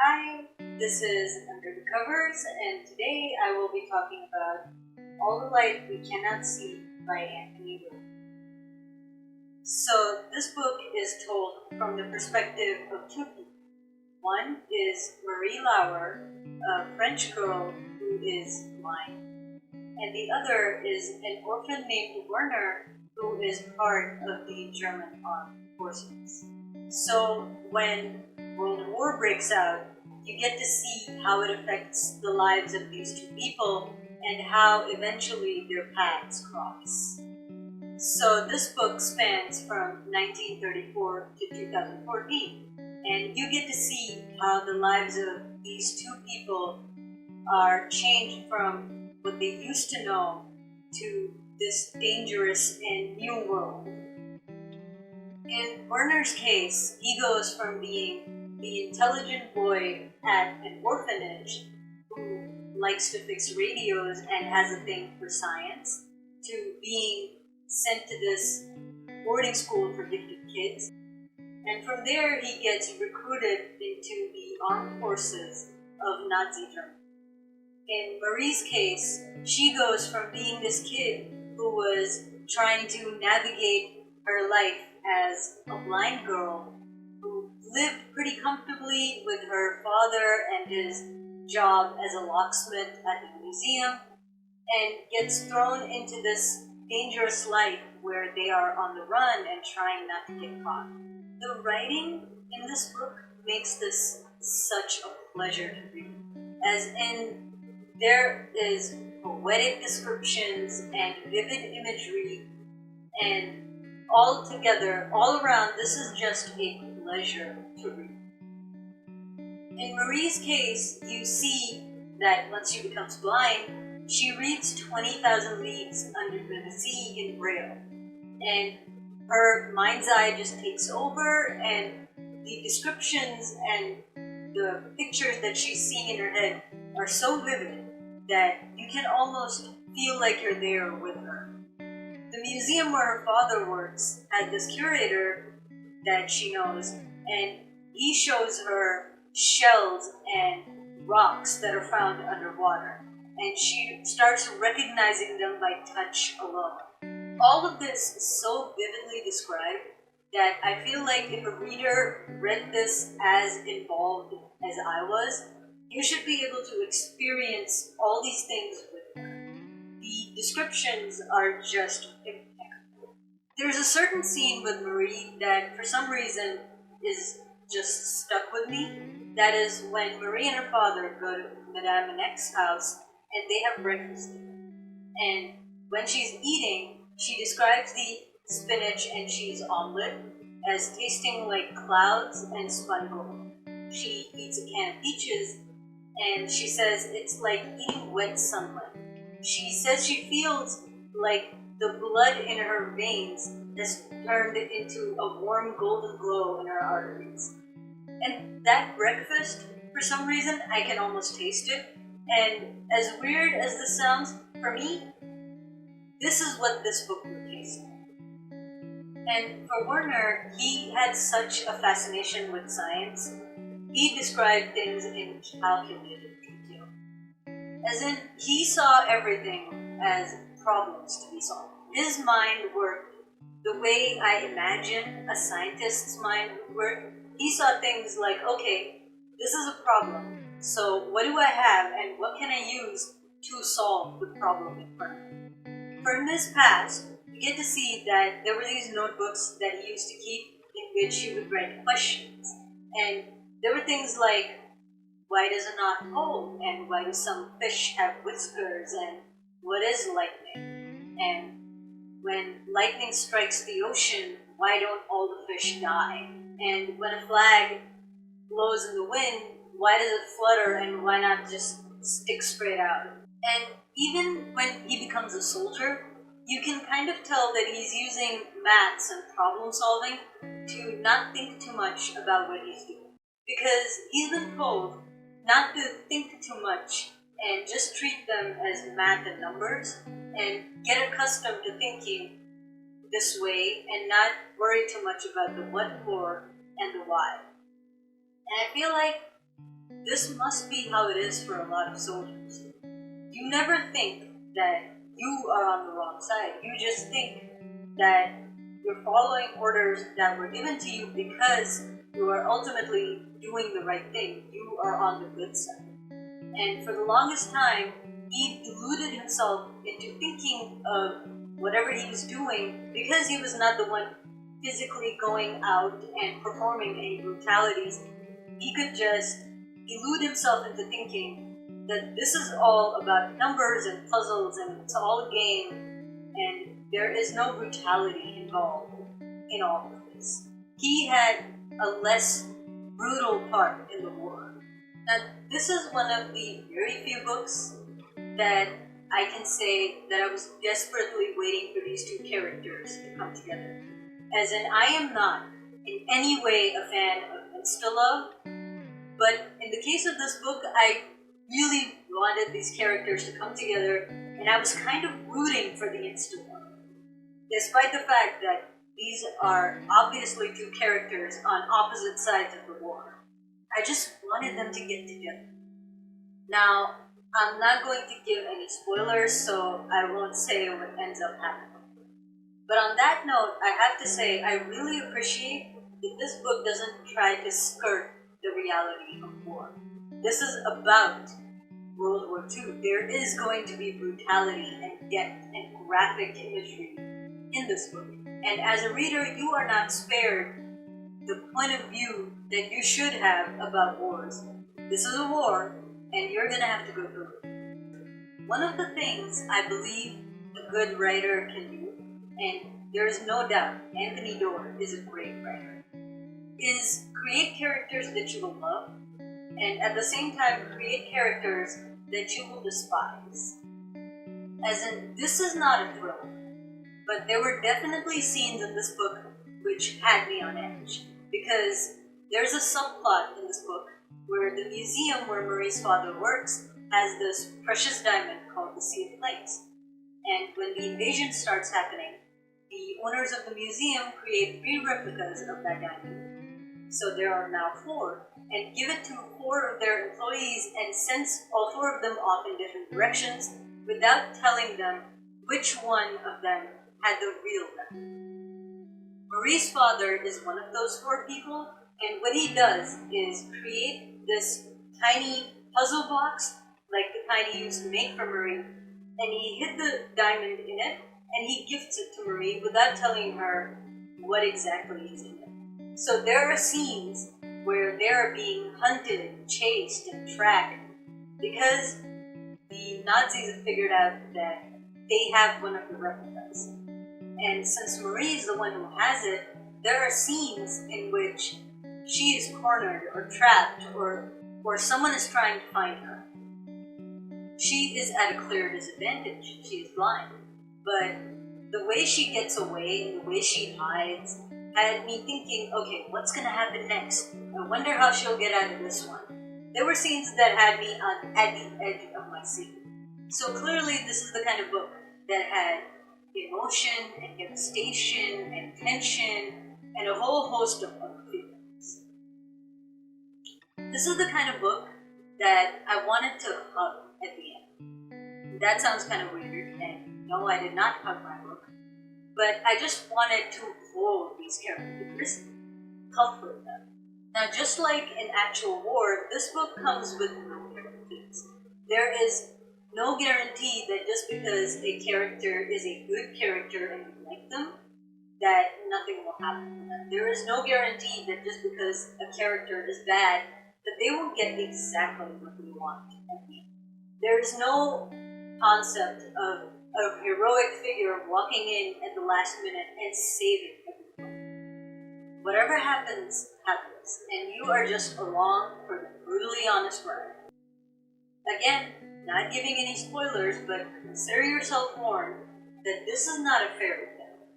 Hi, this is Under the Covers, and today I will be talking about All the Light We Cannot See by Anthony Doerr. So, this book is told from the perspective of two people. One is Marie Lauer, a French girl who is blind, and the other is an orphan named Werner who is part of the German armed forces. So, when World War breaks out, you get to see how it affects the lives of these two people and how eventually their paths cross. So this book spans from 1934 to 2014, and you get to see how the lives of these two people are changed from what they used to know to this dangerous and new world. In Werner's case, he goes from being the intelligent boy at an orphanage who likes to fix radios and has a thing for science to being sent to this boarding school for gifted kids. And from there, he gets recruited into the armed forces of Nazi Germany. In Marie's case, she goes from being this kid who was trying to navigate her life as a blind girl who lived pretty comfortably with her father and his job as a locksmith at the museum, and gets thrown into this dangerous life where they are on the run and trying not to get caught. The writing in this book makes this such a pleasure to read, as in there is poetic descriptions and vivid imagery, and all together, all around, this is just a pleasure to read. In Marie's case, you see that once she becomes blind, she reads 20,000 Leagues Under the Sea in Braille, and her mind's eye just takes over, and the descriptions and the pictures that she's seeing in her head are so vivid that you can almost feel like you're there with her. The museum where her father works has this curator that she knows, and he shows her shells and rocks that are found underwater, and she starts recognizing them by touch alone. All of this is so vividly described that I feel like if a reader read this as involved as I was, you should be able to experience all these things with her. The descriptions are just impeccable. There's a certain scene with Marie that for some reason is just stuck with me. That is when Marie and her father go to Madame Annex's house and they have breakfast together. And when she's eating, she describes the spinach and cheese omelet as tasting like clouds and spun gold. She eats a can of peaches and she says it's like eating wet sunlight. She says she feels like the blood in her veins has turned into a warm golden glow in her arteries. And that breakfast, for some reason, I can almost taste it. And as weird as this sounds, for me, this is what this book would taste like. And for Werner, he had such a fascination with science. He described things in calculated detail. As in, he saw everything as problems to be solved. His mind worked the way I imagine a scientist's mind would work. He saw things like, okay, this is a problem, so what do I have and what can I use to solve the problem in front of me? For in this past, you get to see that there were these notebooks that he used to keep in which he would write questions. And there were things like, why does it not cold? And why do some fish have whiskers? And what is lightning? And when lightning strikes the ocean, why don't all the fish die? And when a flag blows in the wind, why does it flutter and why not just stick straight out? And even when he becomes a soldier, you can kind of tell that he's using maths and problem solving to not think too much about what he's doing. Because he's been told not to think too much and just treat them as math and numbers and get accustomed to thinking this way and not worry too much about the what for and the why. And I feel like this must be how it is for a lot of soldiers. You never think that you are on the wrong side. You just think that you're following orders that were given to you because you are ultimately doing the right thing. You are on the good side. And for the longest time, he deluded himself into thinking of whatever he was doing because he was not the one physically going out and performing any brutalities. He could just elude himself into thinking that this is all about numbers and puzzles and it's all a game and there is no brutality involved in all of this. He had a less brutal part in the war. Now, this is one of the very few books that I can say that I was desperately waiting for these two characters to come together. As in, I am not in any way a fan of insta-love, but in the case of this book, I really wanted these characters to come together, and I was kind of rooting for the insta-love. Despite the fact that these are obviously two characters on opposite sides of the war, I just wanted them to get together. Now, I'm not going to give any spoilers, so I won't say what ends up happening. But on that note, I have to say I really appreciate that this book doesn't try to skirt the reality of war. This is about World War II. There is going to be brutality and depth and graphic imagery in this book. And as a reader, you are not spared the point of view that you should have about wars. This is a war, and you're going to have to go through it. One of the things I believe a good writer can do, and there is no doubt Anthony Doerr is a great writer, is create characters that you will love, and at the same time create characters that you will despise. As in, this is not a thriller, but there were definitely scenes in this book which had me on edge, because there's a subplot in this book where the museum where Marie's father works has this precious diamond called the Sea of Flames. And when the invasion starts happening, the owners of the museum create 3 replicas of that diamond. So there are now 4, and give it to 4 of their employees and send all 4 of them off in different directions without telling them which one of them had the real diamond. Marie's father is one of those 4 people, and what he does is create this tiny puzzle box, like the kind he used to make for Marie, and he hid the diamond in it, and he gifts it to Marie without telling her what exactly is in it. So there are scenes where they are being hunted, chased, and tracked because the Nazis have figured out that they have one of the replicas. And since Marie is the one who has it, there are scenes in which she is cornered or trapped or someone is trying to find her. She is at a clear disadvantage. She is blind. But the way she gets away and the way she hides had me thinking, okay, what's going to happen next? I wonder how she'll get out of this one. There were scenes that had me at the edge of my seat. So clearly this is the kind of book that had emotion and devastation and tension and a whole host of other feelings. This is the kind of book that I wanted to hug at the end. That sounds kind of weird, and no, I did not hug my book, but I just wanted to hold these characters, comfort them. Now, just like in actual war, this book comes with no guarantees. There is no guarantee that just because a character is a good character and you like them, that nothing will happen to them. There is no guarantee that just because a character is bad, that they will get exactly what they want. There is no concept of a heroic figure walking in at the last minute and saving everyone. Whatever happens, happens, and you are just along for the brutally honest ride. Again, not giving any spoilers, but consider yourself warned that this is not a fairy tale.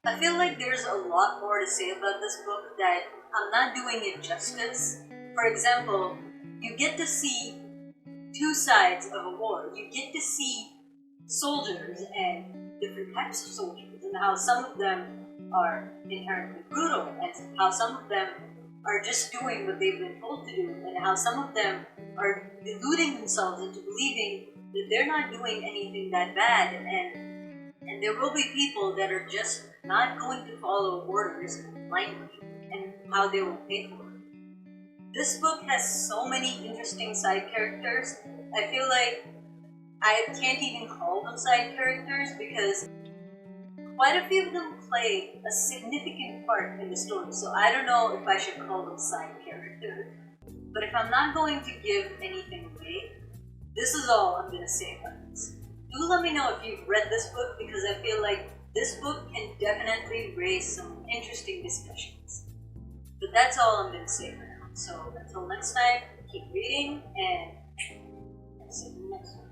I feel like there's a lot more to say about this book that I'm not doing it justice. For example, you get to see 2 sides of a war. You get to see soldiers and different types of soldiers and how some of them are inherently brutal and how some of them are just doing what they've been told to do, and how some of them are deluding themselves into believing that they're not doing anything that bad, and there will be people that are just not going to follow orders blindly, and how they will pay for it. This book has so many interesting side characters. I feel like I can't even call them side characters because quite a few of them play a significant part in the story, so I don't know if I should call them side characters. But if I'm not going to give anything away, this is all I'm going to say about this. Do let me know if you've read this book, because I feel like this book can definitely raise some interesting discussions. But that's all I'm going to say for now. So until next time, keep reading, and see you next one.